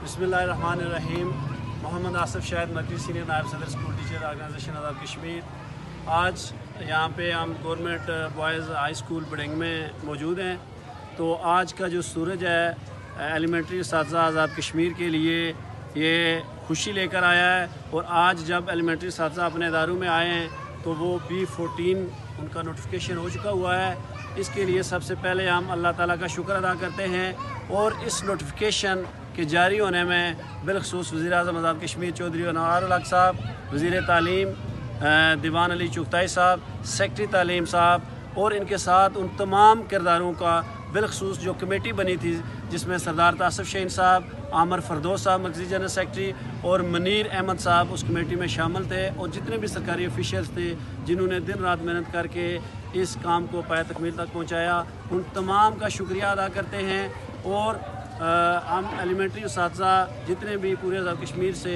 बिस्मिल्लाहिर्रहमानिर्रहीम। मोहम्मद आसिफ शाहिद मरकज़ी सीनियर नायब सदर school teacher organisation Azad Kashmir. आज यहाँ पे हम गवर्नमेंट बॉयज़ हाई स्कूल बड़ंग में मौजूद हैं। तो आज का जो सूरज है एलिमेंट्री असातिज़ा आज़ाद कश्मीर के लिए ये खुशी लेकर आया है। और आज जब एलिमेंट्री असातिज़ा अपने इदारों में आए हैं तो वो B14 उनका नोटिफिकेशन हो चुका हुआ है। इसके लिए सबसे पहले हम अल्लाह ताला का शुक्र अदा करते हैं। और इस नोटिफिकेशन के जारी होने में बिलखसूस वज़ीर-ए-आज़म आज़ाद कश्मीर चौधरी अनवार उल हक साहब, वज़ीर तालीम दीवान अली चुगताई साहब, सेक्रेटरी तालीम साहब और इनके साथ उन तमाम किरदारों का बिलखसूस जो कमेटी बनी थी जिसमें सरदार तासिफ शहीन साहब, आमर फरदोस साहब मरकज़ी जनरल सेक्रेटरी और मनीर अहमद साहब उस कमेटी में शामिल थे। और जितने भी सरकारी ऑफिशियल्स थे जिन्होंने दिन रात मेहनत करके इस काम को पाया तकमील तक पहुँचाया, उन तमाम का शुक्रिया अदा करते हैं। और हम एलिमेंट्री असातिज़ा जितने भी पूरे आज़ाद कश्मीर से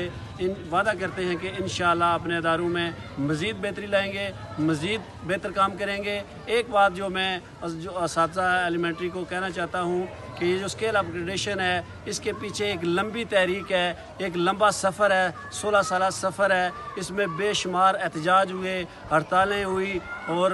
वादा करते हैं कि इंशाअल्लाह अपने इदारों में मज़ीद बेहतरी लाएंगे, मज़ीद बेहतर काम करेंगे। एक बात जो मैं जो असातिज़ा एलिमेंट्री को कहना चाहता हूँ कि ये जो स्केल अपग्रेडेशन है इसके पीछे एक लंबी तहरीक है, एक लंबा सफ़र है, 16 साल सफ़र है। इसमें बेशुमार एहतजाज हुए, हड़तालें हुई और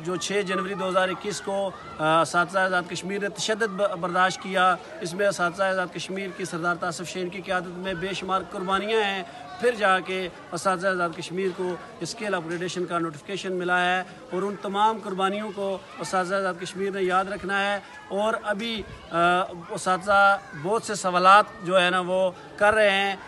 जो 6 जनवरी 2021 को असातिज़ा आज़ाद कश्मीर ने तशद्दुद बर्दाश्त किया। इसमें असातिज़ा आज़ाद कश्मीर की सरदार तासिफ शहीन की क़यादत में बेशुमार कुर्बानियाँ हैं। फिर जाके असातिज़ा आज़ाद कश्मीर को स्केल अपग्रेडेशन का नोटिफिकेशन मिला है। और उन तमाम कुर्बानियों को असातिज़ा आज़ाद कश्मीर ने याद रखना है। और अभी असातिज़ा बहुत से सवालात जो है ना वो कर रहे हैं।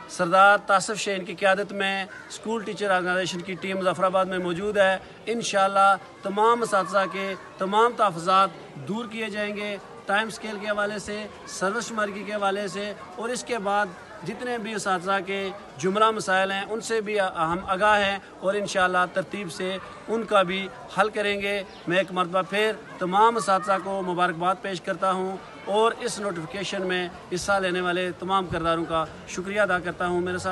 सरदार तासिफ शहीन की क़यादत में स्कूल टीचर ऑर्गेनाइजेशन की टीम ज़फ़राबाद में मौजूद है। इंशाअल्लाह तमाम असातिज़ा के तमाम तहफ़्फ़ुज़ात दूर किए जाएंगे, टाइम स्केल के हवाले से, सर्विस शुमारगी के हवाले से। और इसके बाद जितने भी असातिज़ा के जुमला मसाइल हैं उनसे भी हम आगाह हैं और इंशाअल्लाह तरतीब से उनका भी हल करेंगे। मैं एक मरतबा फिर तमाम असातिज़ा को मुबारकबाद पेश करता हूँ और इस नोटिफिकेशन में हिस्सा लेने वाले तमाम किरदारों का शुक्रिया अदा करता हूँ। मेरे साथ